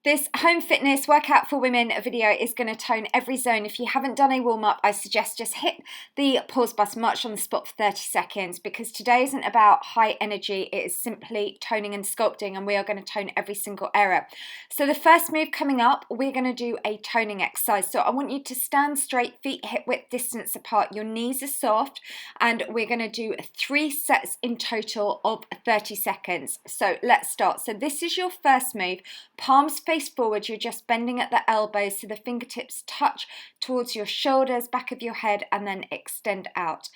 This home fitness workout for women video is going to tone every zone. If you haven't done a warm-up, I suggest just hit the pause button, march on the spot for 30 seconds, because today isn't about high energy, it is simply toning and sculpting, and we are going to tone every single area. So the first move coming up, we're going to do a toning exercise. So I want you to stand straight, feet hip width distance apart, your knees are soft, and we're going to do 3 sets in total of 30 seconds. So let's start. So this is your first move, palms face forward, you're just bending at the elbows so the fingertips touch towards your shoulders, back of your head, and then extend out.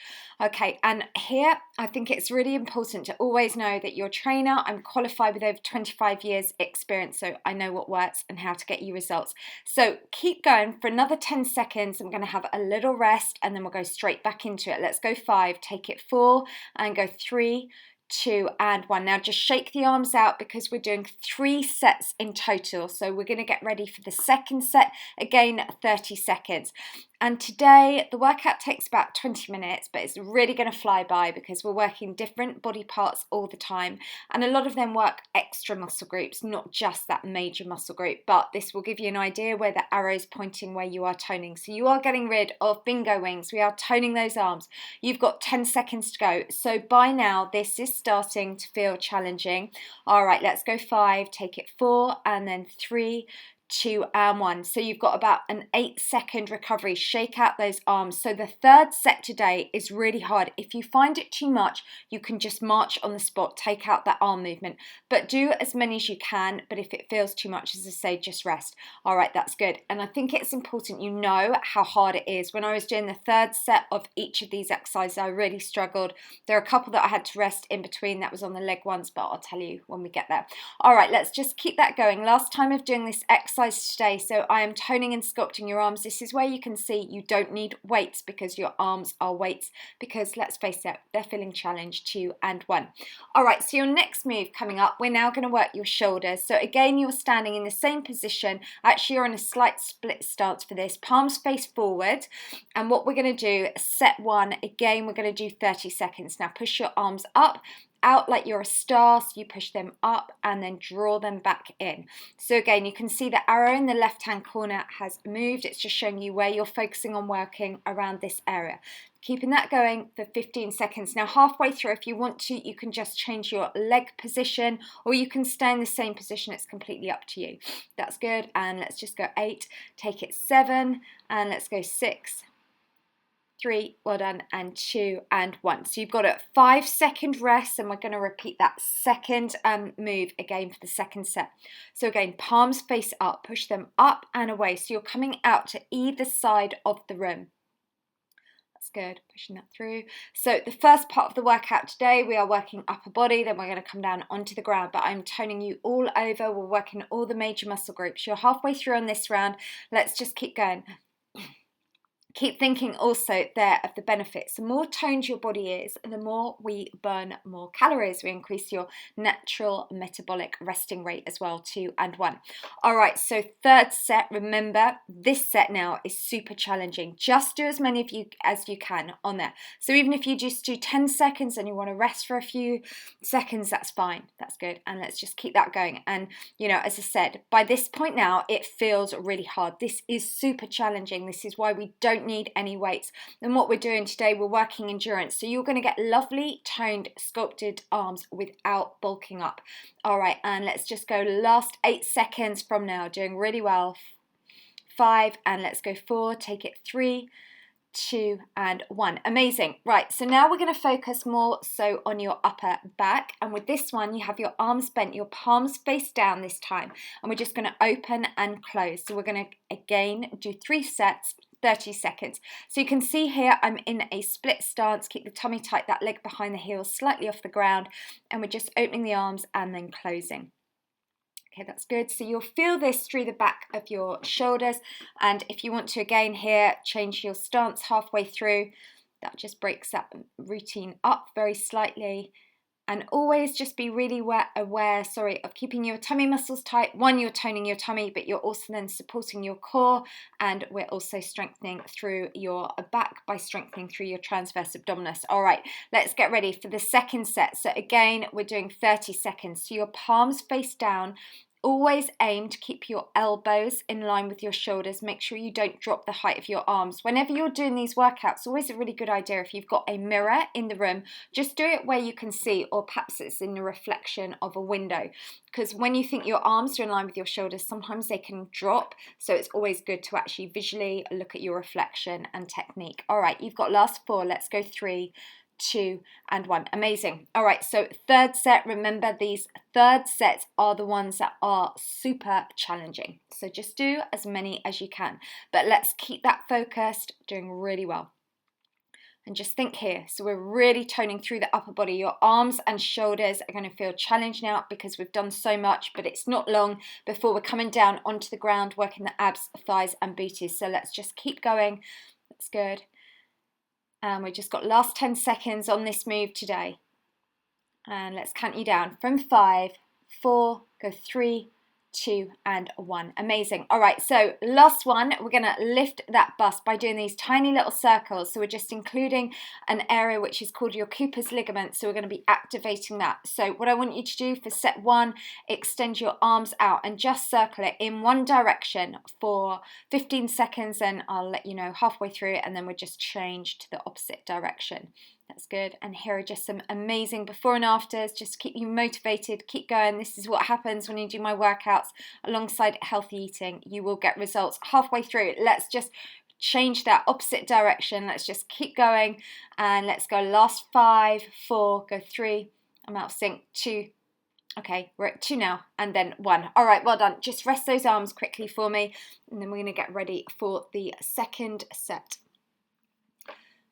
Okay, and here I think it's really important to always know that your trainer, I'm qualified with over 25 years experience, so I know what works and how to get you results. So keep going for another 10 seconds. I'm going to have a little rest and then we'll go straight back into it. Let's go 5, take it 4, and go 3, 2, and 1. Now just shake the arms out because we're doing 3 sets in total. So we're going to get ready for the second set, again 30 seconds. And today the workout takes about 20 minutes, but it's really going to fly by because we're working different body parts all the time. And a lot of them work extra muscle groups, not just that major muscle group, but this will give you an idea where the arrow's pointing where you are toning. So you are getting rid of bingo wings. We are toning those arms. You've got 10 seconds to go. So by now, this is starting to feel challenging. All right, let's go 5, take it 4, and then 3, 2, and 1. So you've got about an 8-second recovery. Shake out those arms. So the third set today is really hard. If you find it too much, you can just march on the spot, take out that arm movement, but do as many as you can. But if it feels too much, as I say, just rest. All right, that's good. And I think it's important you know how hard it is. When I was doing the third set of each of these exercises, I really struggled. There are a couple that I had to rest in between. That was on the leg ones, but I'll tell you when we get there. All right, let's just keep that going. Last time of doing this exercise today, so I am toning and sculpting your arms. This is where you can see you don't need weights because your arms are weights, because let's face it, they're feeling challenged. 2 and 1. All right, so your next move coming up, we're now going to work your shoulders. So again, you're standing in the same position. Actually, you're in a slight split stance for this, palms face forward. And what we're going to do, set 1, again, we're going to do 30 seconds. Now push your arms up, out like you're a star, so you push them up and then draw them back in. So again, you can see the arrow in the left hand corner has moved. It's just showing you where you're focusing on working around this area. Keeping that going for 15 seconds. Now halfway through, if you want to, you can just change your leg position, or you can stay in the same position. It's completely up to you. That's good. And let's just go 8, take it 7, and let's go 6, 3, well done, and 2 and 1. So you've got a 5-second rest, and we're going to repeat that second move again for the second set. So again, palms face up, push them up and away. So you're coming out to either side of the room. That's good, pushing that through. So the first part of the workout today, we are working upper body, then we're going to come down onto the ground, but I'm toning you all over. We're working all the major muscle groups. You're halfway through on this round. Let's just keep going. Keep thinking also there of the benefits. The more toned your body is, the more we burn more calories. We increase your natural metabolic resting rate as well. 2 and 1. All right, so third set. Remember, this set now is super challenging. Just do as many of you as you can on there. So even if you just do 10 seconds and you want to rest for a few seconds, that's fine. That's good. And let's just keep that going. And, you know, as I said, by this point now, it feels really hard. This is super challenging. This is why we don't need any weights. And what we're doing today, we're working endurance. So you're going to get lovely toned sculpted arms without bulking up. All right, and let's just go last 8 seconds from now. Doing really well. 5, and let's go 4, take it 3, 2 and 1. Amazing. Right, so now we're going to focus more so on your upper back, and with this one you have your arms bent, your palms face down this time, and we're just going to open and close. So we're going to again do 3 sets, 30 seconds. So you can see here I'm in a split stance. Keep the tummy tight, that leg behind the heels slightly off the ground, and we're just opening the arms and then closing. Okay, that's good. So you'll feel this through the back of your shoulders, and if you want to again here change your stance halfway through, that just breaks that routine up very slightly. And always just be really aware of keeping your tummy muscles tight. One, you're toning your tummy, but you're also then supporting your core, and we're also strengthening through your back by strengthening through your transverse abdominis. All right, let's get ready for the second set. So again, we're doing 30 seconds. So your palms face down, Always aim to keep your elbows in line with your shoulders. Make sure you don't drop the height of your arms. Whenever you're doing these workouts, always a really good idea, if you've got a mirror in the room, just do it where you can see, or perhaps it's in the reflection of a window. Because when you think your arms are in line with your shoulders, sometimes they can drop. So it's always good to actually visually look at your reflection and technique. All right, you've got last 4. Let's go 3, 2, and 1. Amazing. All right, so third set. Remember, these third sets are the ones that are super challenging. So just do as many as you can. But let's keep that focused, doing really well. And just think here, so we're really toning through the upper body. Your arms and shoulders are going to feel challenged now because we've done so much, but it's not long before we're coming down onto the ground, working the abs, thighs, and booties. So let's just keep going. That's good. And we've just got last 10 seconds on this move today. And let's count you down from 5, 4, go 3, 2, and 1. Amazing. All right, so last one, we're going to lift that bust by doing these tiny little circles. So we're just including an area which is called your Cooper's ligament. So we're going to be activating that. So what I want you to do for set 1, extend your arms out and just circle it in one direction for 15 seconds. And I'll let you know halfway through, and then we'll just change to the opposite direction. That's good. And here are just some amazing before and afters, just to keep you motivated. Keep going. This is what happens when you do my workouts alongside healthy eating. You will get results halfway through. Let's just change that opposite direction. Let's just keep going. And let's go last 5, 4, go 3, I'm out of sync, 2. Okay, we're at 2 now, and then 1. All right, well done. Just rest those arms quickly for me, and then we're going to get ready for the second set.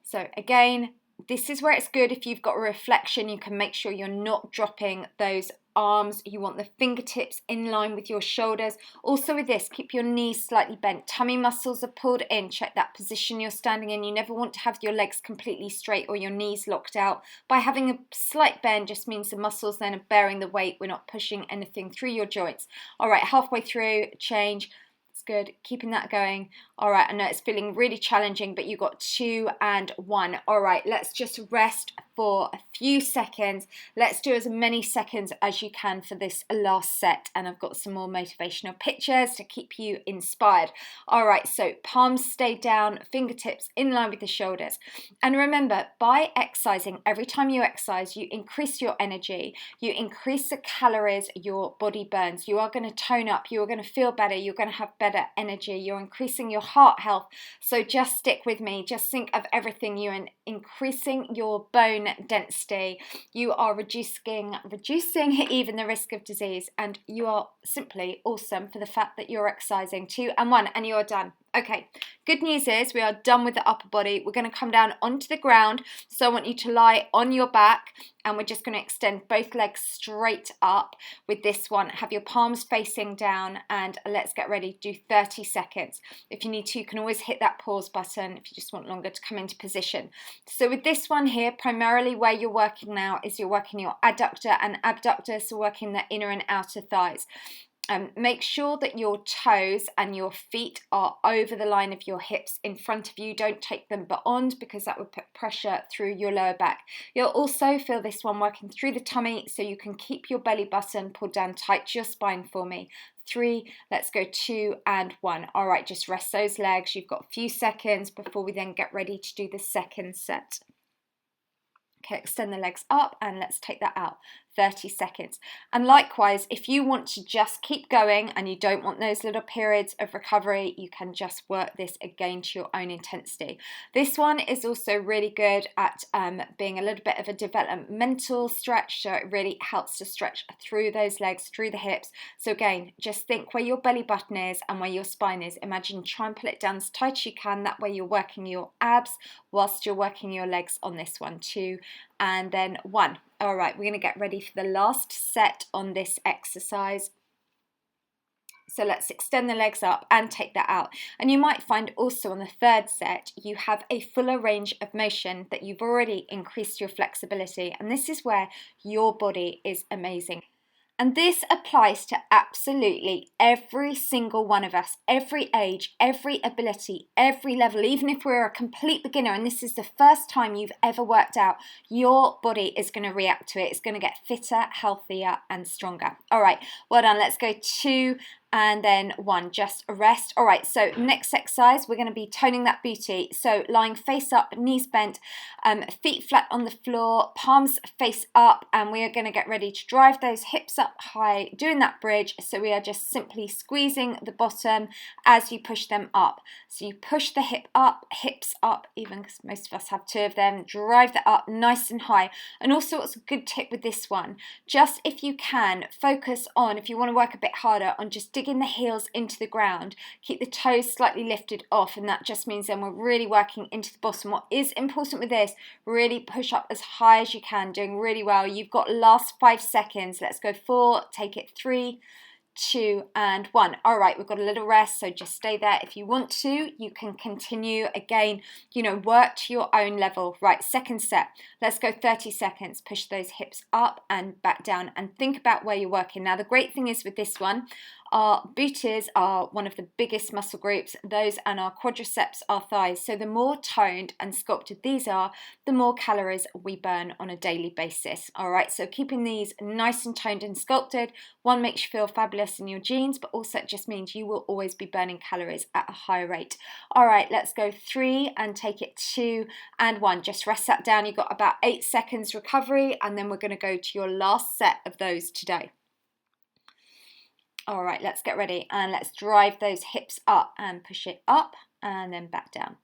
So again, this is where it's good if you've got a reflection. You can make sure you're not dropping those arms. You want the fingertips in line with your shoulders. Also with this, keep your knees slightly bent. Tummy muscles are pulled in. Check that position you're standing in. You never want to have your legs completely straight or your knees locked out. By having a slight bend just means the muscles then are bearing the weight. We're not pushing anything through your joints. All right, halfway through, change. It's good, keeping that going. All right, I know it's feeling really challenging, but you got 2 and 1. All right, let's just rest for a few seconds. Let's do as many seconds as you can for this last set, and I've got some more motivational pictures to keep you inspired. All right, so palms stay down, fingertips in line with the shoulders. And remember, by exercising, every time you exercise, you increase your energy, you increase the calories your body burns. You are going to tone up, you are going to feel better, you're going to have better energy, you're increasing your heart health. So just stick with me. Just think of everything. You're increasing your bone density. You are reducing even the risk of disease, and you are simply awesome for the fact that you're exercising. 2 and 1, and you're done. Okay, good news is we are done with the upper body. We're going to come down onto the ground. So I want you to lie on your back, and we're just going to extend both legs straight up with this one. Have your palms facing down, and let's get ready. Do 30 seconds. If you need to, you can always hit that pause button if you just want longer to come into position. So with this one here, primarily where you're working now is you're working your adductor and abductor, so working the inner and outer thighs. Make sure that your toes and your feet are over the line of your hips in front of you. Don't take them beyond, because that would put pressure through your lower back. You'll also feel this one working through the tummy, so you can keep your belly button pulled down tight to your spine for me. 3, let's go 2 and 1. All right, just rest those legs. You've got a few seconds before we then get ready to do the second set. Okay, extend the legs up, and let's take that out. 30 seconds. And likewise, if you want to just keep going and you don't want those little periods of recovery, you can just work this again to your own intensity. This one is also really good at being a little bit of a developmental stretch, so it really helps to stretch through those legs, through the hips. So again, just think where your belly button is and where your spine is. Imagine, try and pull it down as tight as you can. That way you're working your abs whilst you're working your legs on this one. 2 and then 1. All right, we're going to get ready for the last set on this exercise. So let's extend the legs up and take that out. And you might find also on the third set, you have a fuller range of motion, that you've already increased your flexibility. And this is where your body is amazing. And this applies to absolutely every single one of us, every age, every ability, every level. Even if we're a complete beginner and this is the first time you've ever worked out, your body is going to react to it. It's going to get fitter, healthier, and stronger. All right, well done. Let's go 2 and then 1, just a rest. All right, so next exercise, we're going to be toning that booty. So lying face up, knees bent, feet flat on the floor, palms face up, and we are going to get ready to drive those hips up high, doing that bridge. So we are just simply squeezing the bottom as you push them up. So you push the hip up, hips up, even because most of us have 2 of them, drive that up nice and high. And also what's a good tip with this one, just if you can, focus on, if you want to work a bit harder, on just digging the heels into the ground, keep the toes slightly lifted off, and that just means then we're really working into the bottom. What is important with this, really push up as high as you can, doing really well. You've got last 5 seconds. Let's go 4, take it 3, 2 and 1. All right, we've got a little rest, so just stay there. If you want to, you can continue again, work to your own level. Right, second set. Let's go 30 seconds. Push those hips up and back down and think about where you're working. Now, the great thing is with this one, our booties are one of the biggest muscle groups, those, and our quadriceps are thighs. So the more toned and sculpted these are, the more calories we burn on a daily basis. All right, so keeping these nice and toned and sculpted, one, makes you feel fabulous in your jeans, but also it just means you will always be burning calories at a higher rate. All right, let's go 3 and take it 2 and 1. Just rest that down. You've got about 8 seconds recovery, and then we're going to go to your last set of those today. All right, let's get ready and let's drive those hips up and push it up and then back down.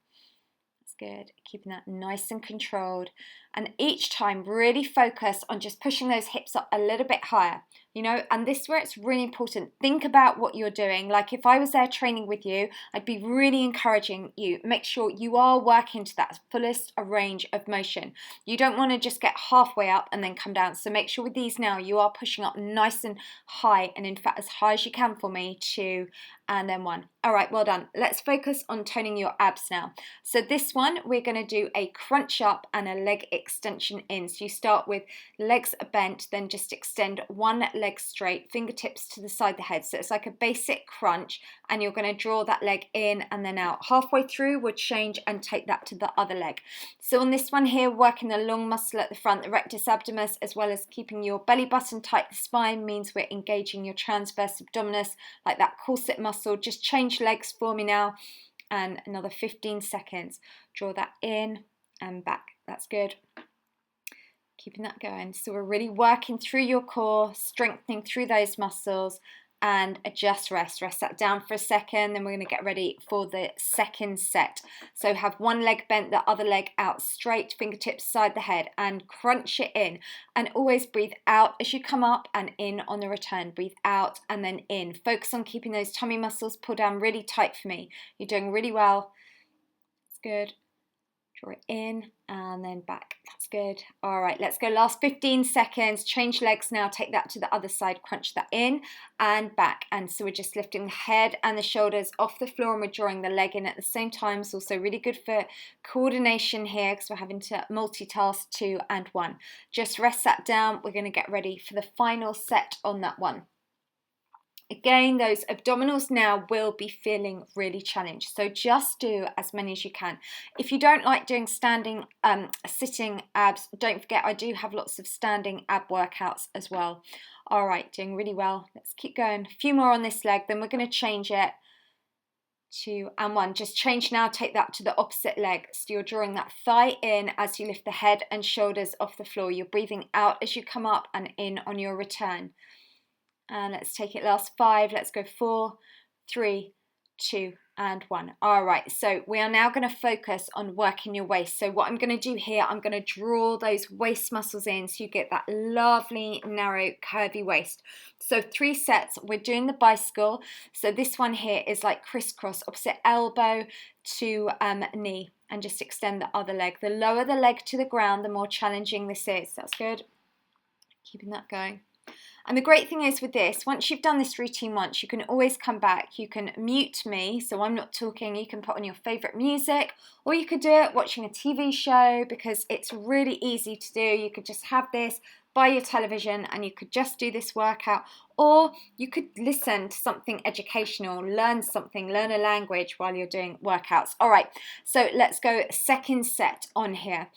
That's good. Keeping that nice and controlled. And each time really focus on just pushing those hips up a little bit higher, and this is where it's really important. Think about what you're doing. Like if I was there training with you, I'd be really encouraging you. Make sure you are working to that fullest range of motion. You don't want to just get halfway up and then come down. So make sure with these now, you are pushing up nice and high, and in fact, as high as you can for me. 2 and then 1. All right, well done. Let's focus on toning your abs now. So this one, we're going to do a crunch up and a leg extension in. So you start with legs bent, then just extend one leg straight, fingertips to the side of the head. So it's like a basic crunch, and you're going to draw that leg in and then out. Halfway through, we'll change and take that to the other leg. So on this one here, working the long muscle at the front, the rectus abdominis, as well as keeping your belly button tight. The spine means we're engaging your transverse abdominis, like that corset muscle. Just change legs for me now, and another 15 seconds. Draw that in and back. That's good. Keeping that going. So we're really working through your core, strengthening through those muscles, and just rest that down for a second. Then we're going to get ready for the second set. So have one leg bent, the other leg out straight, fingertips side the head, and crunch it in. And always breathe out as you come up and in on the return. Breathe out and then in. Focus on keeping those tummy muscles pulled down really tight for me. You're doing really well. It's good. Draw it in and then back. That's good. All right, let's go last 15 seconds. Change legs now. Take that to the other side. Crunch that in and back. And so we're just lifting the head and the shoulders off the floor, and we're drawing the leg in at the same time. It's also really good for coordination here because we're having to multitask. 2 and 1. Just rest that down. We're going to get ready for the final set on that one. Again, those abdominals now will be feeling really challenged. So just do as many as you can. If you don't like doing standing, sitting abs, don't forget I do have lots of standing ab workouts as well. All right, doing really well. Let's keep going. A few more on this leg, then we're going to change it. 2 and 1. Just change now, take that to the opposite leg. So you're drawing that thigh in as you lift the head and shoulders off the floor. You're breathing out as you come up and in on your return. And let's take it last 5. Let's go 4, 3, 2 and 1. All right, so we are now going to focus on working your waist. So what I'm going to do here, I'm going to draw those waist muscles in so you get that lovely narrow curvy waist. So 3 sets. We're doing the bicycle. So this one here is like crisscross, opposite elbow to knee, and just extend the other leg. The lower the leg to the ground, the more challenging this is. That's good. Keeping that going. And the great thing is with this, once you've done this routine once, you can always come back. You can mute me, so I'm not talking. You can put on your favourite music, or you could do it watching a TV show, because it's really easy to do. You could just have this, by your television and you could just do this workout, or you could listen to something educational, learn something, learn a language while you're doing workouts. All right, so let's go second set on here.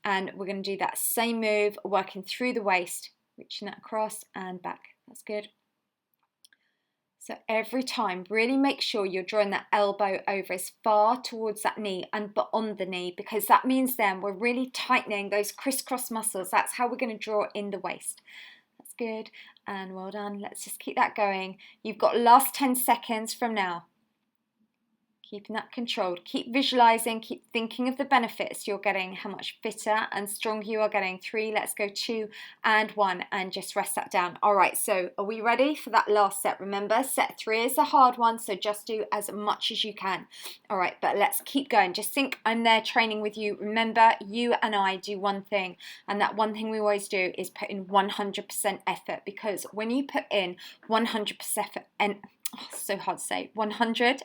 And we're going to do that same move, working through the waist, reaching that across and back. That's good. So every time, really make sure you're drawing that elbow over as far towards that knee and beyond the knee, because that means then we're really tightening those crisscross muscles. That's how we're going to draw in the waist. That's good. And well done. Let's just keep that going. You've got last 10 seconds from now. Keeping that controlled. Keep visualizing, keep thinking of the benefits you're getting, how much fitter and stronger you are getting. 3, let's go 2 and 1, and just rest that down. All right, so are we ready for that last set? Remember, set 3 is a hard one, so just do as much as you can. All right, but let's keep going. Just think I'm there training with you. Remember, you and I do one thing, and that one thing we always do is put in 100% effort, because when you put in 100% effort, and so hard to say, 100%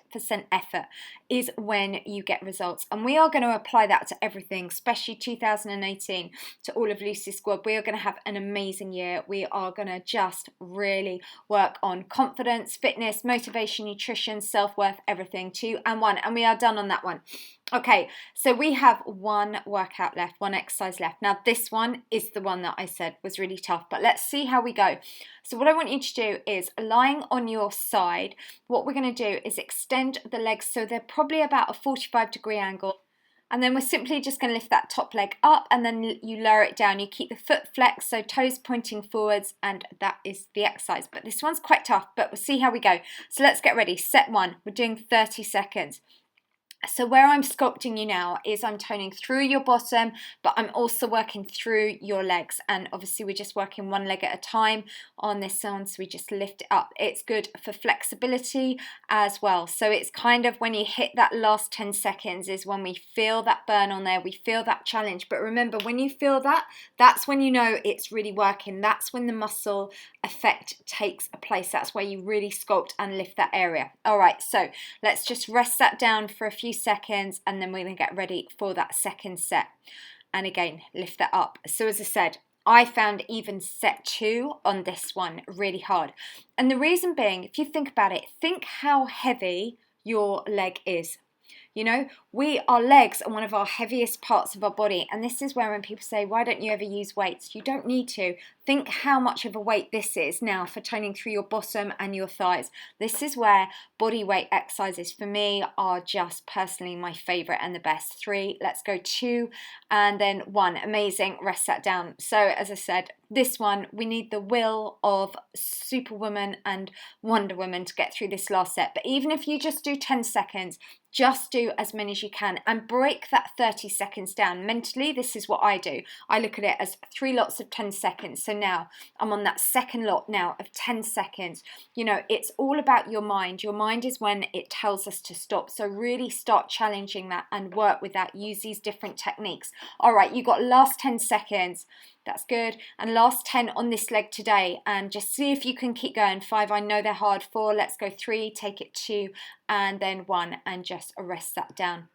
effort is when you get results. And we are going to apply that to everything, especially 2018, to all of Lucy's squad. We are going to have an amazing year. We are going to just really work on confidence, fitness, motivation, nutrition, self-worth, everything. 2 and 1, and we are done on that one. Okay, so we have one workout left, one exercise left. Now this one is the one that I said was really tough, but let's see how we go. So what I want you to do is, lying on your side, what we're going to do is extend the legs so they're probably about a 45-degree angle. And then we're simply just going to lift that top leg up, and then you lower it down. You keep the foot flexed, so toes pointing forwards, and that is the exercise. But this one's quite tough, but we'll see how we go. So let's get ready. Set 1, we're doing 30 seconds. So where I'm sculpting you now is I'm toning through your bottom, but I'm also working through your legs. And obviously we're just working one leg at a time on this one, so we just lift it up. It's good for flexibility as well. So it's kind of when you hit that last 10 seconds is when we feel that burn on there, we feel that challenge. But remember, when you feel that, that's when you know it's really working. That's when the muscle effect takes place. That's where you really sculpt and lift that area. All right, so let's just rest that down for a few seconds, and then we're going to get ready for that second set. And again, lift that up. So as I said, I found even set 2 on this one really hard. And the reason being, if you think about it, think how heavy your leg is. You know, our legs are one of our heaviest parts of our body, and this is where when people say, why don't you ever use weights? You don't need to. Think how much of a weight this is now for toning through your bottom and your thighs. This is where body weight exercises for me are just personally my favorite and the best. 3, let's go 2 and then 1. Amazing, rest that down. So as I said, this one, we need the will of Superwoman and Wonder Woman to get through this last set. But even if you just do 10 seconds, just do as many as you can and break that 30 seconds down. Mentally, this is what I do. I look at it as 3 lots of 10 seconds. So now I'm on that second lot now of 10 seconds. You know, it's all about your mind. Your mind is when it tells us to stop. So really start challenging that and work with that. Use these different techniques. All right, you got last 10 seconds. That's good. And last 10 on this leg today, and just see if you can keep going. 5, I know they're hard. 4, let's go 3, take it 2 and then 1, and just rest that down.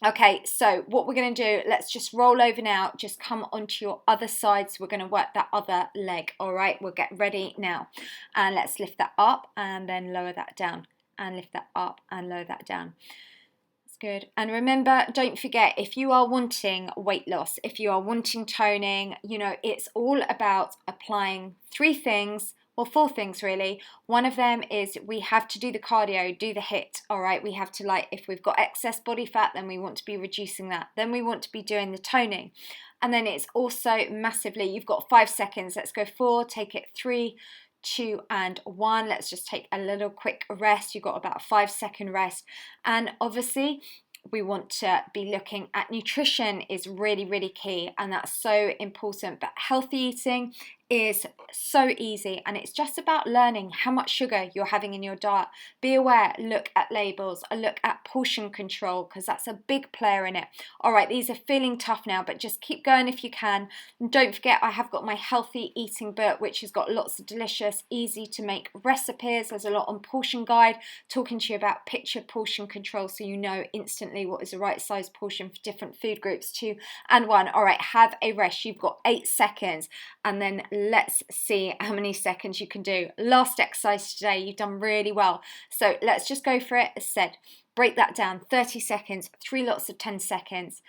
Okay, so what we're going to do, let's just roll over now, just come onto your other side. So we're going to work that other leg. All right, we'll get ready now, and let's lift that up and then lower that down, and lift that up and lower that down. Good. And remember, don't forget, if you are wanting weight loss, if you are wanting toning, you know, it's all about applying 3 things, well, 4 things really. One of them is we have to do the cardio, do the HIIT, all right? We have to, like, if we've got excess body fat, then we want to be reducing that. Then we want to be doing the toning. And then it's also massively, you've got 5 seconds. Let's go 4, take it 3, 2 and 1. Let's just take a little quick rest. You've got about a 5-second rest. And obviously we want to be looking at nutrition is really, really key, and that's so important. But healthy eating is so easy, and it's just about learning how much sugar you're having in your diet. Be aware, look at labels, look at portion control, because that's a big player in it. All right, these are feeling tough now, but just keep going if you can. And don't forget, I have got my healthy eating book, which has got lots of delicious, easy to make recipes. There's a lot on portion guide, talking to you about picture portion control, so you know instantly what is the right size portion for different food groups. 2 and 1. All right, have a rest. You've got 8 seconds, and then let's see how many seconds you can do. Last exercise today, you've done really well. So let's just go for it. As said, break that down. 30 seconds, 3 lots of 10 seconds.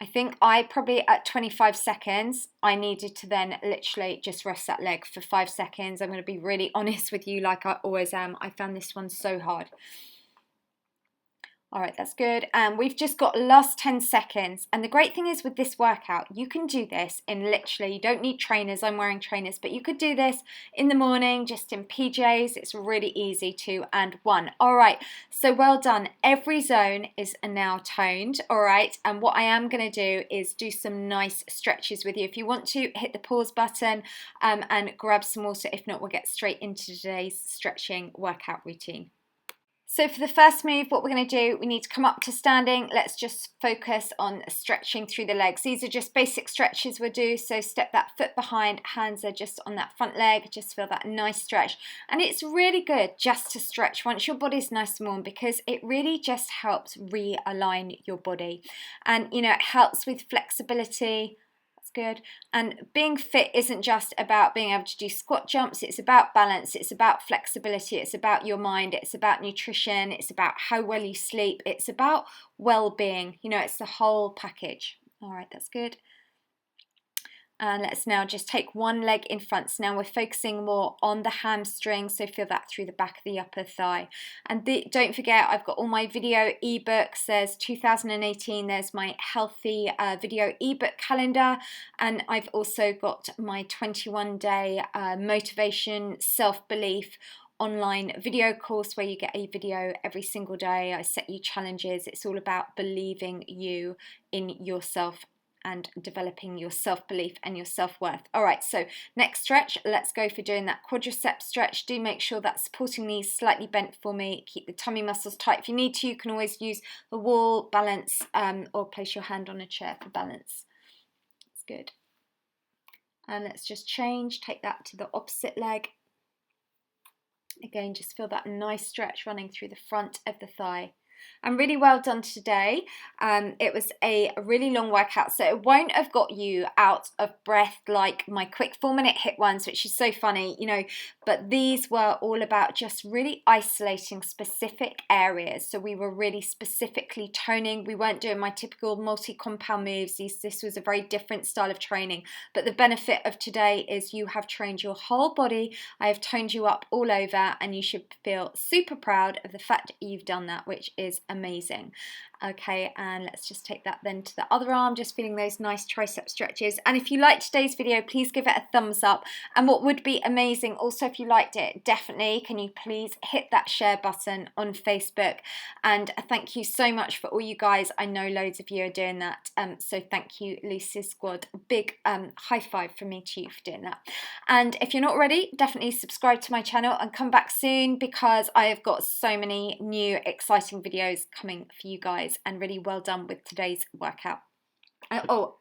I think I probably at 25 seconds, I needed to then literally just rest that leg for 5 seconds. I'm going to be really honest with you, like I always am. I found this one so hard. All right, that's good. And we've just got last 10 seconds. And the great thing is with this workout, you can do this in literally, you don't need trainers. I'm wearing trainers, but you could do this in the morning, just in PJs. It's really easy. 2 and 1. All right, so well done. Every zone is now toned. All right, and what I am going to do is do some nice stretches with you. If you want to, hit the pause button and grab some water. If not, we'll get straight into today's stretching workout routine. So for the first move, what we're going to do, we need to come up to standing. Let's just focus on stretching through the legs. These are just basic stretches we'll do. So step that foot behind, hands are just on that front leg. Just feel that nice stretch. And it's really good just to stretch once your body's nice and warm, because it really just helps realign your body. And, you know, it helps with flexibility. Good. And being fit isn't just about being able to do squat jumps. It's about balance. It's about flexibility. It's about your mind. It's about nutrition. It's about how well you sleep. It's about well-being. You know, it's the whole package. All right, that's good. And let's now just take one leg in front. So now we're focusing more on the hamstring, so feel that through the back of the upper thigh. And don't forget, I've got all my video ebooks. There's 2018, there's my healthy video ebook calendar, and I've also got my 21-day motivation, self-belief online video course where you get a video every single day. I set you challenges. It's all about believing you in yourself and developing your self-belief and your self-worth. All right, so next stretch, let's go for doing that quadricep stretch. Do make sure that supporting knees slightly bent for me. Keep the tummy muscles tight. If you need to, you can always use the wall, balance, or place your hand on a chair for balance. That's good. And let's just change, take that to the opposite leg. Again, just feel that nice stretch running through the front of the thigh. And really well done today. It was a really long workout, so it won't have got you out of breath like my quick 4-minute hit ones, which is so funny, you know, but these were all about just really isolating specific areas. So we were really specifically toning. We weren't doing my typical multi-compound moves. This was a very different style of training, but the benefit of today is you have trained your whole body. I have toned you up all over, and you should feel super proud of the fact that you've done that, which is amazing. Okay, and let's just take that then to the other arm, just feeling those nice tricep stretches. And if you liked today's video, please give it a thumbs up. And what would be amazing also, if you liked it, definitely can you please hit that share button on Facebook. And thank you so much for all you guys. I know loads of you are doing that, so thank you, Lucy's squad. Big high five from me to you for doing that. And if you're not already, definitely subscribe to my channel and come back soon, because I have got so many new exciting videos coming for you guys. And really well done with today's workout. Oh,